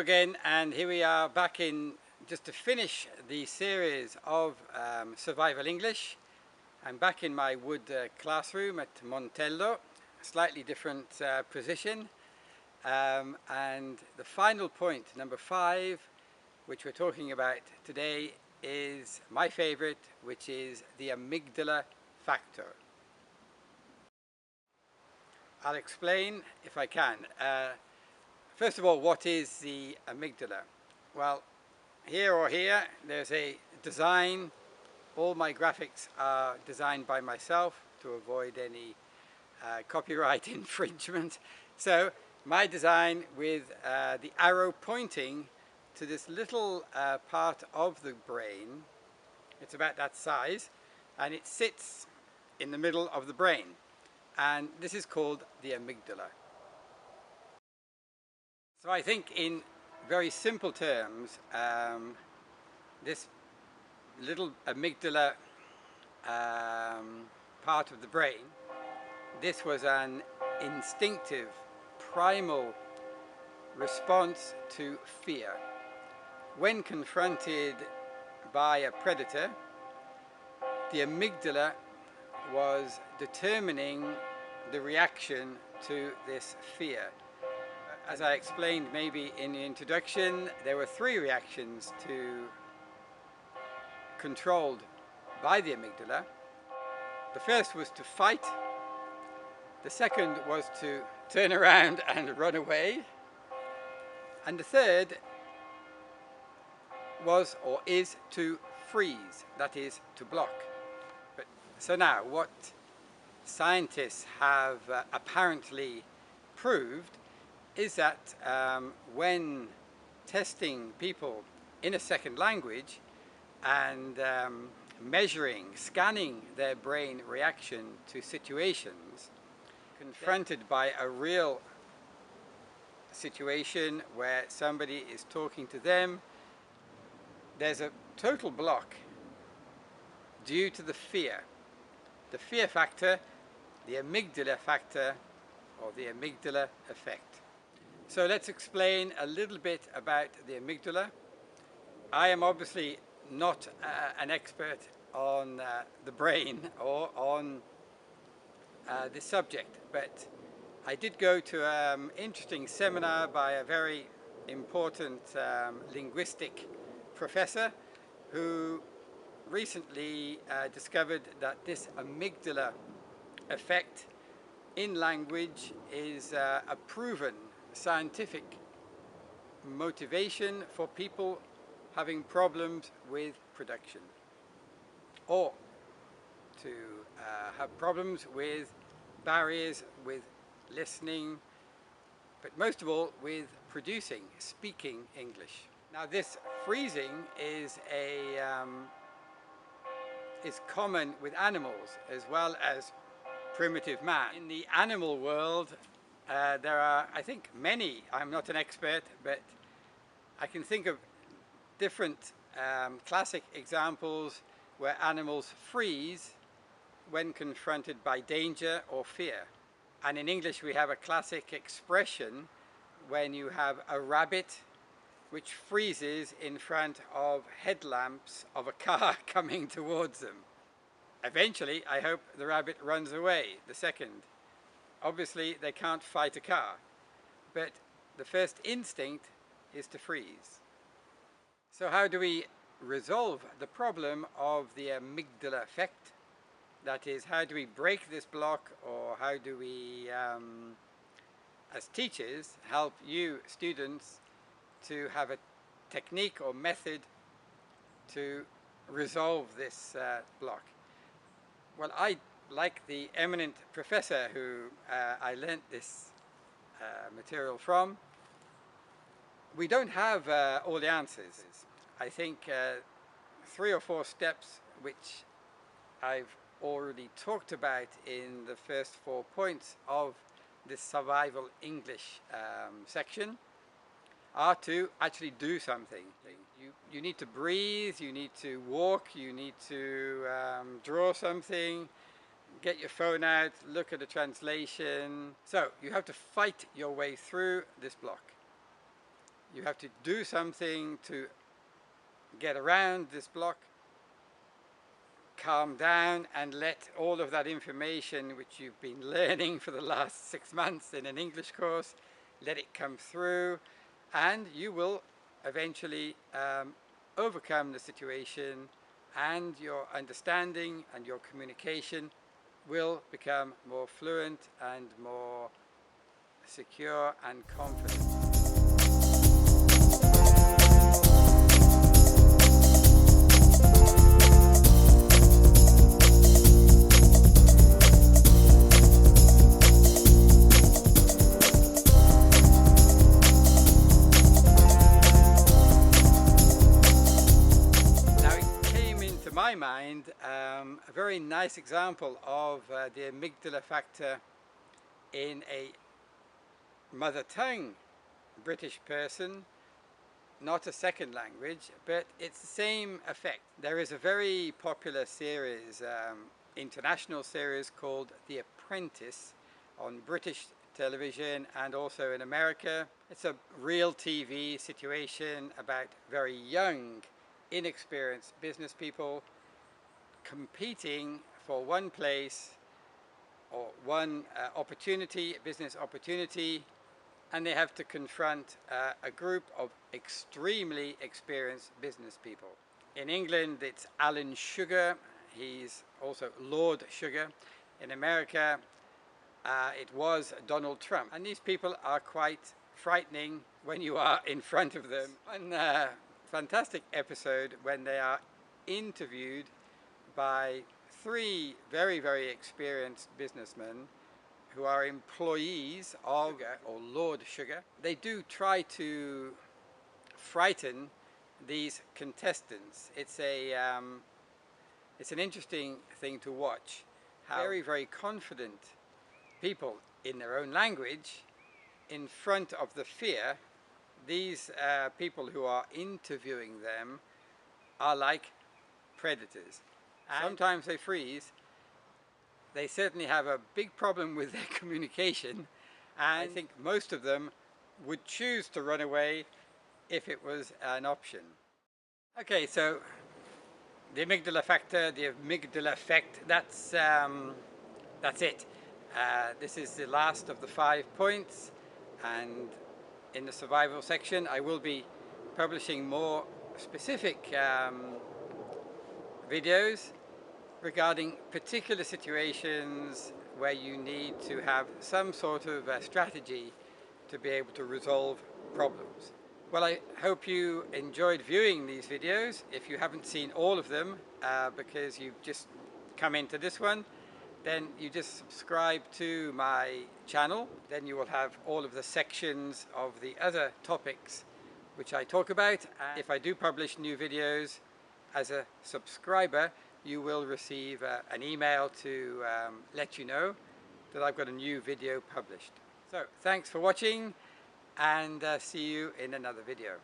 again, and here we are back in just to finish the series of survival English. I'm back in my wood classroom at Montello, slightly different position, and the final point, number 5, which we're talking about today, is my favorite, which is the amygdala factor. I'll explain if I can. First of all, what is the amygdala? Well, here, there's a design. All my graphics are designed by myself to avoid any copyright infringement. So my design with the arrow pointing to this little part of the brain, it's about that size, and it sits in the middle of the brain. And this is called the amygdala. So I think in very simple terms, this little amygdala part of the brain, this was an instinctive, primal response to fear. When confronted by a predator, the amygdala was determining the reaction to this fear. As I explained maybe in the introduction, there were 3 reactions controlled by the amygdala. The first was to fight. The second was to turn around and run away. And the third was or is to freeze, that is to block. So now what scientists have apparently proved is that when testing people in a second language and scanning their brain reaction to situations, confronted by a real situation where somebody is talking to them, there's a total block due to the fear factor, the amygdala factor, or the amygdala effect. So let's explain a little bit about the amygdala. I am obviously not an expert on the brain or on this subject, but I did go to an interesting seminar by a very important linguistic professor who recently discovered that this amygdala effect in language is a proven scientific motivation for people having problems with production, or to have problems with barriers with listening, but most of all with speaking English. Now this freezing is common with animals as well as primitive man. In the animal world, there are, I think, many, I'm not an expert, but I can think of different classic examples where animals freeze when confronted by danger or fear. And in English we have a classic expression when you have a rabbit which freezes in front of headlamps of a car coming towards them. Eventually, I hope the rabbit runs away, the second. Obviously, they can't fight a car, but the first instinct is to freeze. So how do we resolve the problem of the amygdala effect? That is, how do we break this block, or how do we, as teachers, help you students to have a technique or method to resolve this block? Well, I, like the eminent professor who I learnt this material from, we don't have all the answers. I think 3 or 4 steps which I've already talked about in the first 4 points of this survival English section are to actually do something. You need to breathe, you need to walk, you need to draw something, get your phone out, look at a translation. So you have to fight your way through this block. You have to do something to get around this block, calm down and let all of that information which you've been learning for the last 6 months in an English course, let it come through, and you will eventually overcome the situation, and your understanding and your communication will become more fluent and more secure and confident. My mind, a very nice example of the amygdala factor in a mother tongue British person, not a second language, but it's the same effect. There is a very popular series, international series called The Apprentice on British television and also in America. It's a real TV situation about very young, inexperienced business people competing for one place or one opportunity, business opportunity, and they have to confront a group of extremely experienced business people. In England, it's Alan Sugar. He's also Lord Sugar. In America, it was Donald Trump. And these people are quite frightening when you are in front of them. One fantastic episode when they are interviewed by 3 very, very experienced businessmen who are employees of Sugar, or Lord Sugar. They do try to frighten these contestants. It's an interesting thing to watch. How very, very confident people in their own language, in front of the fear, these people who are interviewing them are like predators. Sometimes they freeze. They certainly have a big problem with their communication, and I think most of them would choose to run away if it was an option. Okay, so the amygdala factor, the amygdala effect, that's it. This is the last of the 5 points, and in the survival section I will be publishing more specific videos regarding particular situations where you need to have some sort of strategy to be able to resolve problems. Well, I hope you enjoyed viewing these videos. If you haven't seen all of them because you've just come into this one, then you just subscribe to my channel. Then you will have all of the sections of the other topics which I talk about. And if I do publish new videos, as a subscriber, you will receive an email to let you know that I've got a new video published. So thanks for watching, and see you in another video.